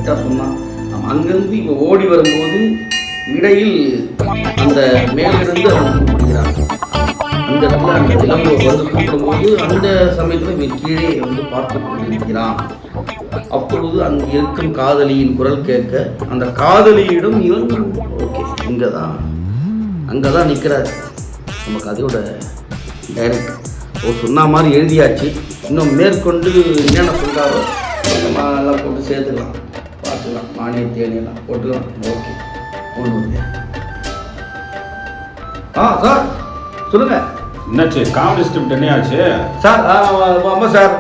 கரெக்டாக சொன்னான். அங்கேருந்து இப்போ ஓடி வரும்போது இடையில் அந்த மேலிருந்து அவன் பிடிக்கிறான். அந்த இடத்துல அந்த இளங்கோ வந்து கூப்பிடும்போது அந்த சமயத்தில் இவன் கீழே வந்து பார்த்து கொண்டிருக்கிறான். அப்பொழுது அங்கே இருக்கும் காதலியின் குரல் கேட்க அந்த காதலியிடம் இவன் ஓகே அங்கே தான் நிற்கிறார். நம்ம கதையோட டைரக்டர் சொன்ன மாதிரி எழுதியாச்சு. இன்னும் மேற்கொண்டு என்னென்ன சொல்கிறாரோ நம்ம எல்லாம் போட்டு சேர்த்துக்கலாம், பார்த்துக்கலாம். நானே தேனியெல்லாம் போட்டுக்கலாம். ஓகே ஒன்று சார் சொல்லுங்கள். என்னாச்சு காமெடி ஸ்கிரிப்ட் என்ன ஆச்சு சார்? ஆமாம் சார்,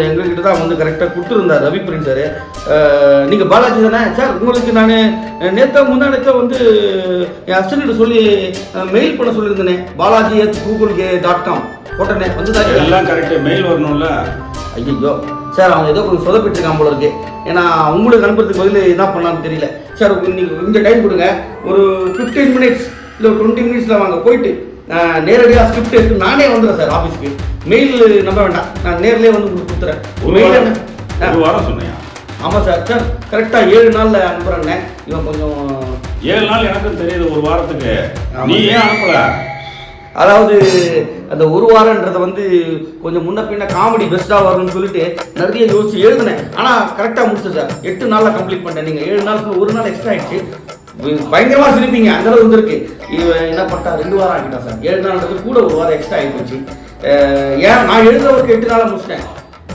எங்ககிட்ட தான் வந்து கரெக்டாக கொடுத்துருந்தார் ரவி பிரின் சார். நீங்கள் பாலாஜி தானே சார்? உங்களுக்கு நான் முந்தானத்தை வந்து என் அசிஸ்டன்ட் சொல்லி மெயில் பண்ண சொல்லியிருந்தேனே, balaji@google.com போட்டனே வந்து எல்லாம் கரெக்டாக மெயில் வரணும்ல. ஐயோ சார், அவங்க ஏதோ கொஞ்சம் சொதப்பிட்டுருக்காங்க போல இருக்கு. ஏன்னா உங்களுக்கு அனுப்புறதுக்கு பதில் என்ன பண்ணலான்னு தெரியல சார். நீங்கள் கொஞ்சம் டைம் கொடுங்க, ஒரு 15 மினிட்ஸ் இல்லை ஒரு 20 மினிட்ஸில் வாங்க. போயிட்டு நேரடியாக ஸ்கிரிப்ட் எடுத்து நானே வந்துடுறேன் சார் ஆஃபீஸ்க்கு. மெயில் நம்ப வேண்டாம், நான் நேர்லேயே வந்து உங்களுக்கு கொடுத்துறேன். ஒரு வாரம் சொன்னியா? ஆமாம் சார். சார் கரெக்டாக 7 நாளில் அனுப்புகிறேன்னே. இவன் கொஞ்சம் 7 நாள் எனக்கும் தெரியுது, ஒரு வாரத்துக்கு நீ ஏன் அனுப்பல? அதாவது அந்த ஒரு வாரன்றதை வந்து கொஞ்சம் முன்ன பின்ன காமெடி பெஸ்ட்டாக வரும்னு சொல்லிட்டு நிறைய யோசிச்சு எழுதினேன். ஆனால் கரெக்டாக முடிச்சேன் சார். 8 நாளில் கம்ப்ளீட் பண்ணிட்டேன். நீங்கள் 7 நாளுக்கு ஒரு நாள் எக்ஸ்ட்ரா ஆகிடுச்சு. பயங்கரமாக சிரிப்பீங்க, அந்த அளவு வந்துருக்கு. இவன் என்ன பண்ணிட்டா 2 வாரம் ஆகிட்டான் சார். 7 நாள்ன்றது கூட ஒரு வாரம் எக்ஸ்ட்ரா ஆகி போச்சு. ஏன் நான் எழுதுறவருக்கு 8 நாளில் முடிச்சிட்டேன்.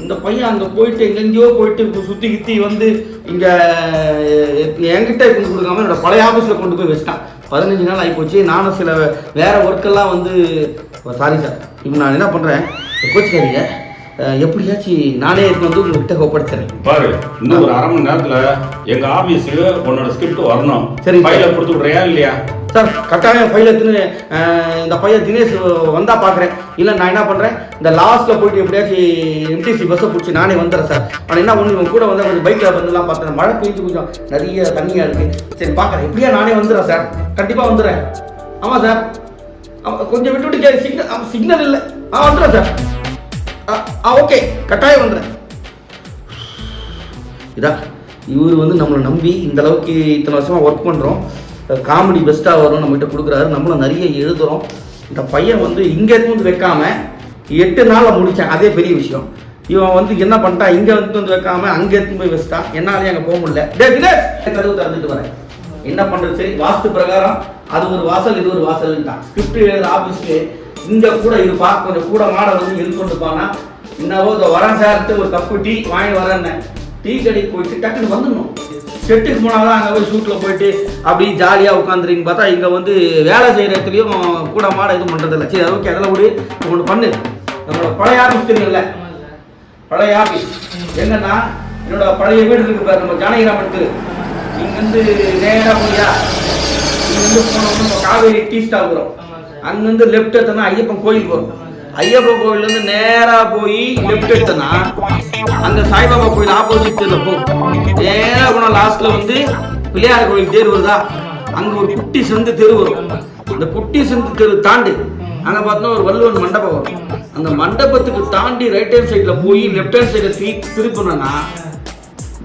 இந்த பையன் அங்கே போயிட்டு எங்கெங்கேயோ போயிட்டு சுற்றி கித்தி வந்து இங்கே என்கிட்ட கொண்டு கொடுக்காம என்னோட பழைய ஆஃபீஸில் கொண்டு போய் வச்சிட்டான். 15 நாள் ஆகிப்போச்சு. நானும் சில வேறு ஒர்க்கெல்லாம் வந்து சாரி சார், இப்போ நான் என்ன பண்ணுறேன், கோச்சிக்காதீங்க, எப்படியாச்சும் நானே வந்து உங்கள்கிட்ட ஒப்படைச்சிடறேன். பாரு, இன்னும் ஒரு அரை மணி நேரத்தில் எங்கள் ஆஃபீஸுக்கு உன்னோட ஸ்கிரிப்ட் வரணும். சரி, ஃபைலை கொடுத்து விட்றியா இல்லையா? சார் கட்டாயம் ஃபைல் எடுத்துன்னு இந்த பையன் தினேஷ் வந்தால் பார்க்குறேன். இல்லை நான் என்ன பண்ணுறேன், இந்த லாஸ்ட்டில் போயிட்டு எப்படியாச்சும் எம்டிசி பஸ்ஸை பிடிச்சி நானே வந்துடுறேன் சார். ஆனால் என்ன ஒன்று இவன் கூட வந்து கொஞ்சம் பைக்கில் வந்துலாம் பார்த்தேன். மழை பெய்ஞ்சு கொஞ்சம் நிறைய தண்ணியாக இருக்குது. சரி பார்க்குறேன், எப்படியா நானே வந்துடுறேன் சார், கண்டிப்பாக வந்துடுறேன். ஆமாம் சார், கொஞ்சம் விட்டு விட்டு கேட்க சிக்னல் இல்லை. வந்துடுறேன் சார். ஓகே கட்டாயம் வந்துடுறேன். இதான் இவர் வந்து நம்மளை நம்பி இந்த அளவுக்கு இத்தனை வருஷமாக ஒர்க் பண்ணுறோம். காமெடி பெஸ்ட்டாக வரும் நம்மகிட்ட கொடுக்குறாரு. நம்மளும் நிறைய எழுதுகிறோம். இந்த பையன் வந்து இங்கே இருந்து வைக்காம 8 நாளில் முடித்தேன், அதே பெரிய விஷயம். இவன் வந்து என்ன பண்ணிட்டான், இங்கே வந்து வைக்காம அங்கே எடுத்து போய் வச்சுட்டான். என்னாலே அங்கே போக முடியல. கதவு திறந்துட்டு வரேன், என்ன பண்ணுறது? சரி, வாஸ்து பிரகாரம் அது ஒரு வாசல் இது ஒரு வாசல்ட்டான். ஸ்கிரிப்ட் எழுதுற ஆஃபீஸ்க்கு இங்கே கூட இருப்பா, கொஞ்சம் கூட மாட வந்து எழுதி கொண்டு போனா என்னவோ இதை வரேன் சார்ட்டு ஒரு கப்பு டீ வாங்கி வரேன்னு டீ கடைக்கு போயிட்டு டக்குன்னு வந்துடணும். செட்டுக்கு போனால் தான் அங்கே போய் ஷூட்டில் போயிட்டு அப்படி ஜாலியாக உட்காந்துருங்க. பார்த்தா இங்கே வந்து வேலை செய்கிற இடத்துலையும் கூட மாட எதுவும் பண்ணுறதில்ல. சரி ஓகே, அதெல்லாம் விடு. ஒன்று பண்ணு, நம்மளோட பழைய ஆஃபீஸ் தெரியும்ல, பழைய ஆஃபீஸ் என்னன்னா என்னோட பழைய வீடு இருக்கு பாரு, நம்ம ஜானகிராமன் தெரு. இங்கேருந்து நேராக போய்யா, இங்கேருந்து போனோம்னா நம்ம காவேரி டீ ஸ்டால் வரும். அங்கேருந்து லெஃப்ட் எடுத்தோன்னா ஐயப்பன் கோயில் போகிறோம். ஐயப்பன் கோயிலேருந்து நேராக போய் லெஃப்ட் எடுத்தோன்னா அங்கே சாய்பாபா கோயில் ஆப்போசிட் தெருவில் போகும். நேராக போனால் லாஸ்ட்டில் வந்து பிள்ளையார் கோயில் தேர் வருதா, அங்கே ஒரு குட்டி சந்து தெரு வரும். அந்த குட்டி சந்து தெரு தாண்டி அங்கே பார்த்தோன்னா ஒரு வள்ளுவன் மண்டபம் வரும். அந்த மண்டபத்துக்கு தாண்டி ரைட் ஹேண்ட் சைடில் போய் லெஃப்ட் ஹேண்ட் சைடில் திருப்பினோன்னா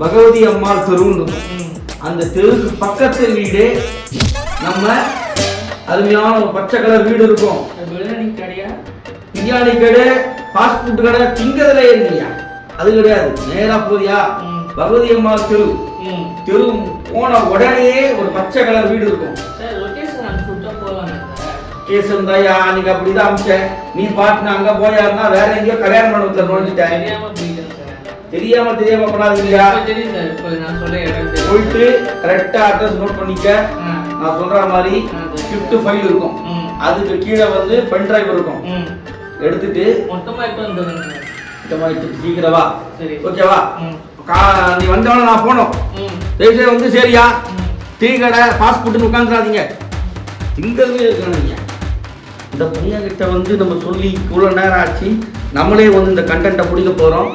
பகவதி அம்மாள் தெருன்னு இருக்கும். அந்த தெருக்கு பக்கத்து வீடு நம்ம அருமையான ஒரு பச்சை கலர் வீடு இருக்கும். பிரியாணி கடை, ஃபாஸ்ட் ஃபுட் கடை திங்கதுல இருந்தியா, அது கிடையாது. நேரா போதியா பகவதி அம்மா தெரு தெரு போன உடனே ஒரு பச்சை கலர் வீடு இருக்கும். கேசம் தாயா, நீங்க அப்படிதான் அமிச்சேன். நீ பாட்டுனா அங்க போயாருன்னா வேற எங்கேயோ கல்யாண மண்டபத்தில் நோண்டிட்டேன். தெரியாம பண்ணாதீங்களா? போயிட்டு கரெக்டா அட்ரஸ் நோட் பண்ணிக்க. நான் சொல்ற மாதிரி ஸ்கிரிப்ட் ஃபைல் இருக்கும், அதுக்கு கீழே வந்து பென் டிரைவ் இருக்கும். எடுத்துட்டு மொத்தமா சீக்கிரவா, ஓகேவா? நீ வந்தவன நான் போனோம் தயவுசெய்து வந்து சரியா. டீ கடை ஃபாஸ்ட் ஃபுட்டுன்னு உட்காந்துடாதீங்க, திங்கிறதே இருக்கானுங்க. இந்த பையன்கிட்ட வந்து நம்ம சொல்லி இவ்வளோ நேரம் ஆச்சு. நம்மளே வந்து இந்த கண்டென்ட்டை பிடிக்க போகிறோம்.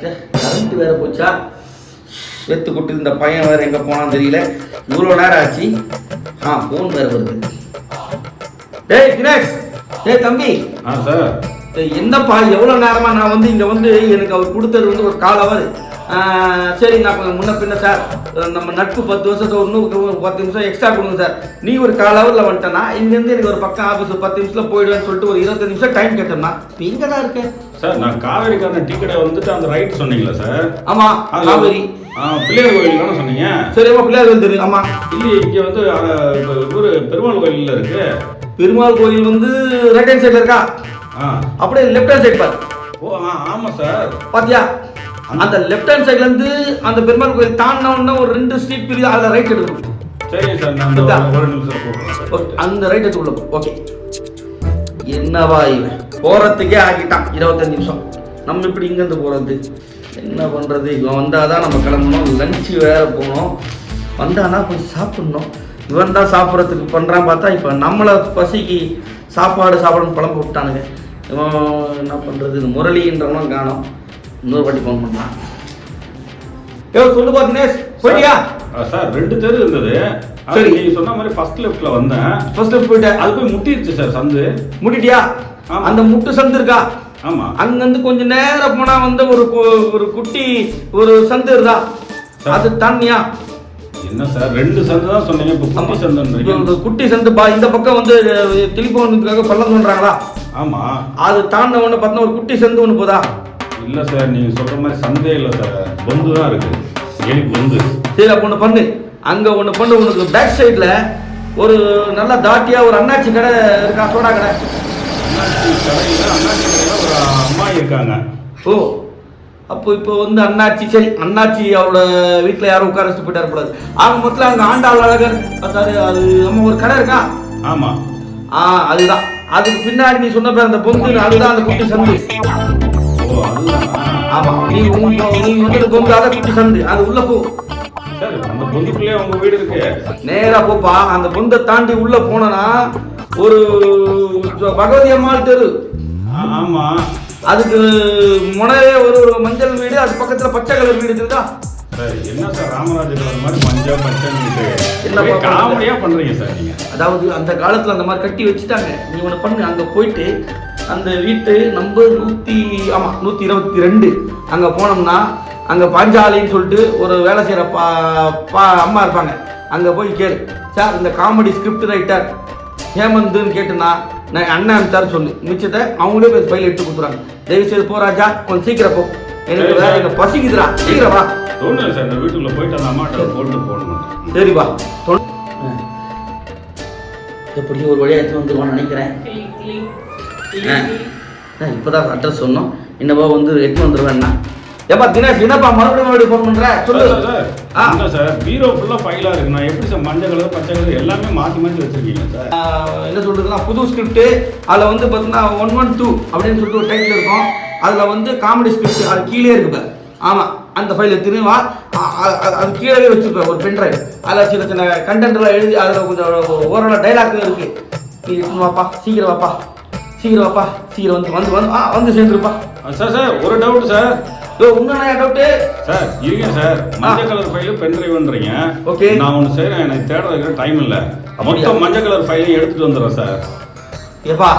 கரண்ட் வேற போச்சா, சேர்த்து கொட்டு. இந்த பையன் வேற எங்கே போனான்னு தெரியல. இவ்வளோ நேரம் ஆச்சு. ஃபோன் வேற வருது. டேய் தினேஷ், டேய் தம்பி. சார் என்னப்பா எவ்வளோ நேரமாக நான் வந்து இங்கே வந்து எனக்கு அவர் கொடுத்தது வந்து ஒரு 1/4 ஹவர். சரி நான் கொஞ்சம் முன்ன பின்ன சார் நம்ம நட்பு 10 வருஷத்துக்கு இன்னும் 10 நிமிஷம் எக்ஸ்ட்ரா கொடுங்க சார். நீ ஒரு கால் ஹவரில் வந்துட்டேன்னா இங்கேருந்து எனக்கு ஒரு பக்கம் ஆஃபீஸ் 10 நிமிஷத்தில் போயிடுவேன்னு சொல்லிட்டு ஒரு 25 நிமிஷம் டைம் கேட்டோம்னா நீ இங்கே தான் இருக்கேன் சார். நான் காவேரிக்கான டீ கடை வந்துட்டு அந்த ரைட் சொன்னீங்களா சார்? ஆமாம் காவேரி பிள்ளையார் கோயில் தானே சொன்னீங்க? சரிம்மா பிள்ளையார் கோயில் தெரியும். ஆமாம் இல்லையே இங்கே வந்து ஒரு பெருமாள் கோயிலில் இருக்கு. பெருமாள் கோயில் வந்து ரைட் ஹேண்ட் சைடில் இருக்கா? அப்படியே லெஃப்ட் ஹேண்ட் சைடு பாரு. ஓ ஆமாம் சார். பாத்தியா அந்த லெஃப்ட் ஹேண்ட் சைடுல இருந்து அந்த பெருமாள் கோயில் தாண்டின ஒரு 2 ஸ்ட்ரீட் பிரிவு அதில் ரைட் எடுக்கணும். சரி சார் நான் ஒரு நிமிஷம் அந்த ரைட் எடுத்து உள்ள ஓகே. என்னவா இவன் போறதுக்கே ஆகிட்டான் 25 நிமிஷம். நம்ம இப்படி இங்கேருந்து போறது என்ன பண்றது? இவன் வந்தாதான் நம்ம கிளம்பணும். லஞ்சு வேற போகணும். வந்தானா போய் சாப்பிடணும். இவன் தான் சாப்பிட்றதுக்கு பண்றான். பார்த்தா இப்போ நம்மளை பசிக்கு சாப்பாடுன்னு குழம்பு விட்டானுங்க. இவன் என்ன பண்றது? இந்த முரளின்றவனும் காணோம். இன்னொரு வாட்டி ஃபோன் பண்ணான். சொல்லு தினேஷ் போயிட்டியா? சார் 2 தெரு இருந்தது. சரி நீங்க சொன்ன மாதிரி ஃபர்ஸ்ட் லெஃப்ட்ல வந்தேன். ஃபர்ஸ்ட் லெஃப்ட் போயிட்டேன். அது போய் முட்டிருச்சு சார் சந்து. முட்டிட்டியா? அந்த முட்டு சந்து இருக்கா? ஆமா. அங்கிருந்து கொஞ்சம் நேரம் போனா வந்து ஒரு குட்டி ஒரு சந்து இருக்கா? அது தாண்டியா? என்ன சார் 2 சந்து தான் சொன்னீங்க. இப்போ குட்டி சந்துன்றீங்க. குட்டி சந்து பா. இந்த பக்கம் வந்து டெலிஃபோனுக்காக பள்ளம் பண்றாங்களா? ஆமா. அது தாண்ட ஒன்று பார்த்தா ஒரு குட்டி சந்து ஒன்று போதா? இல்ல சார் நீங்க சொல்ற மாதிரி சந்தே இல்ல சார். பொந்து தான் இருக்கு. எலி பொந்து. சரி அப்ப ஒண்ணு பண்ணு. அங்க ஒண்ணு பண்ணு. உனக்கு பேக் சைடுல ஒரு நல்ல தாட்டியா ஒரு அண்ணாச்சி கடை இருக்கா? சோடா கடை. அண்ணாச்சி கடையில ஒரு அம்மா இருக்காங்க. ஓ அப்போ இப்போ வந்து அண்ணாச்சி சரி அண்ணாச்சி அவரோட வீட்டுல யாரும் உட்கார வச்சுட்டு போயிட்டு கூடாது. ஆக மொத்தம் அங்க ஆண்டாள் அழகர் சாரி அது நம்ம ஒரு கடை இருக்கா? ஆமா. அதுதான். அதுக்கு பின்னாடி நீ சொன்ன பேர் அந்த பொந்து அதுதான் அந்த குட்டி சந்து. ஆமா நீ வந்து பொந்து அதை குட்டி சந்து அது உள்ள போ. சார் அந்த பொந்துக்குள்ளே உங்க வீடு இருக்கு. நேரா போப்பா. அந்த பொந்தை தாண்டி உள்ள போனா ஒரு பகவதி அம்மாள் தெரு. ஆமா. அதுக்கு முனையே ஒரு மஞ்சள் வீடு. அது பக்கத்துல பச்சை கலர் வீடு இருக்குதா? என்ன சார் ராமராஜ கலர் மாதிரி மஞ்சள் பச்சை என்ன காமெடியா பண்றீங்க சார் நீங்க? அதாவது அந்த காலத்துல அந்த மாதிரி கட்டி வச்சுட்டாங்க. நீ ஒண்ணு பண்ணு. அங்க போயிட்டு அந்த வீட்டு நம்பர் 122 அங்க போனோம்னா அங்க பாஞ்சாலின்னு சொல்லிட்டு ஒரு வேலை செய்யற அம்மா இருப்பாங்க. அங்க போய் கேளு சார் இந்த காமெடி ஸ்கிரிப்ட் ரைட்டர் ஹேமந்த்னு கேட்டுனா நான் அண்ணன் சார் சொல்லு. மிச்சத்தை அவங்களே போய் ஃபைல் எடுத்து கொடுத்துறாங்க. தயவு செய்து போ ராஜா. கொஞ்சம் சீக்கிரம் போ. எனக்கு வேற எங்க பசிக்குதுடா. சீக்கிரம் வா. தோணுது சார் இந்த வீட்டுக்குள்ள போயிட்டு அந்த அம்மாட்ட போட்டு போகணும். சரி வா. எப்படியும் ஒரு வழியா எடுத்து வந்துருவான்னு நினைக்கிறேன். இப்பதான் அட்ரஸ் சொன்னோம். என்னவா வந்து எடுத்து வந்துருவேன்னா ஏப்பா தினேஷ் என்னப்பா மறுபடியும் ஃபோன் பண்ற? சொல்லு சார். சார் பீரோ ஃபுல்லா ஃபைலா இருக்கு. நான் எப்படி சார் மஞ்சள் கலர் பச்சை கலர் எல்லாமே மாத்தி வச்சிருக்கீங்க சார்? என்ன சொல்றதுன்னா புது ஸ்கிரிப்ட். அதுல வந்து பாத்தீங்கன்னா 112 அப்படின்னு சொல்லிட்டு ஒரு டைட்டில் இருக்கும். அதுல வந்து காமெடி ஸ்கிரிப்ட் அது கீழே இருக்கு. ஆமா அந்த ஃபைல் எடுத்துன்னு வா. அது கீழே வச்சிருப்பேன் ஒரு பென் டிரைவ். அதில் சின்ன சின்ன கண்டென்ட் எல்லாம் எழுதி அதில் கொஞ்சம் ஓரளவு டைலாக் இருக்கு. நீ எடுத்துன்னு வாப்பா. சீக்கிரம் வாப்பா. சீக்கிரம் வந்து சேர்ந்துருப்பா. சார் ஒரு டவுட் சார். உண்மையா டவுட்டு சார்? இருங்க சார். மஞ்சள் கலர் ஃபைல் பென் டிரைவ்ன்றீங்க. ஓகே நான் ஒன்று செய்கிறேன். எனக்கு தேடுறதுக்கு டைம் இல்லை. மொத்தம் மஞ்சள் கலர் ஃபைலையும் எடுத்துட்டு வந்துடுறேன் சார். ஏப்பா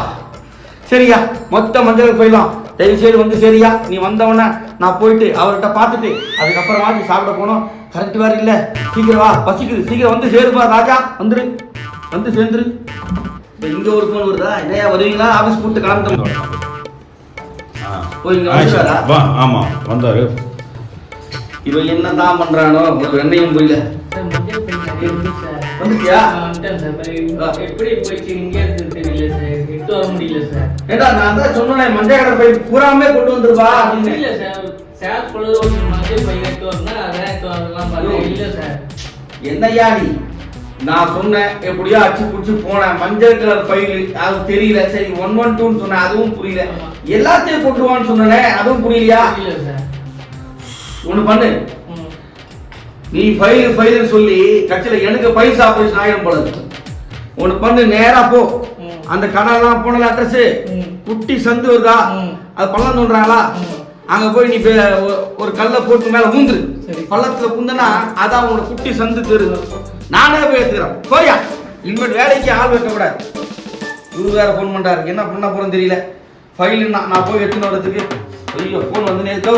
சரியா மொத்த மஞ்சள் கலர் ஃபைலும் தயவு செய்து வந்து சரியா? நீ வந்தவொடனே நான் போயிட்டு அவர்கிட்ட பார்த்துட்டு அதுக்கப்புறமா சாப்பிட போனோம். கரெக்ட் வேற இல்லை. சீக்கிரம் வா. பசிக்குது. சீக்கிரம் வந்து சேருப்பா ராஜா. வந்து சேர்ந்துரு. இங்க ஒரு ஃபோன் வருதா? என்னையா வருவீங்களா? ஆஃபீஸ் கூப்பிட்டு கிளம்பிட்டோம். ஆமா வந்தாரு. இவன் என்னதான் பண்றானோ ஒரு வெண்ணையும் போயில வந்துட்டியா? ஏடா நான் தான் சொன்னேன் மஞ்சள் கலர் பை பூராமே கொண்டு வந்துருவா அப்படின்னு. என்னையா நீ? நான் சொன்னேன் எப்படியோ அச்சு புடிச்சு போனேன். மஞ்சள் கலர் ஃபைல் அது தெரியல. சரி 112 சொன்னேன் அதுவும் புரியல. எல்லாத்தையும் கொண்டுவான்னு சொன்னேன் அதுவும் புரியலையா? ஒண்ணு பண்ணு. நீ ஃபைல் சொல்லி கட்சியில எனக்கு பைசா ஆபரேஷன் ஆயிடும் போல. ஒண்ணு பண்ணு. நேரா போ. அந்த கடலாம் போன அட்ரஸ் குட்டி சந்து வருதா? அது பள்ளம் சொல்றாங்களா? அங்க போய் நீ ஒரு கல்ல போட்டு மேல ஊந்துரு. பள்ளத்துல குந்தனா அதான் உன்னோட குட்டி சந்து தெரு. நானே போய் எடுத்துக்கிறேன். போயா. இனிமேல் வேலைக்கு ஆள் வைக்க கூடாது. இவரு வேற ஃபோன் பண்றாரு. என்ன பண்ண போறேன்னு தெரியல. ஃபைல் நான் போய் எடுத்துன்னு வரதுக்கு ஐயோ ஃபோன் வந்து நேர்த்தோ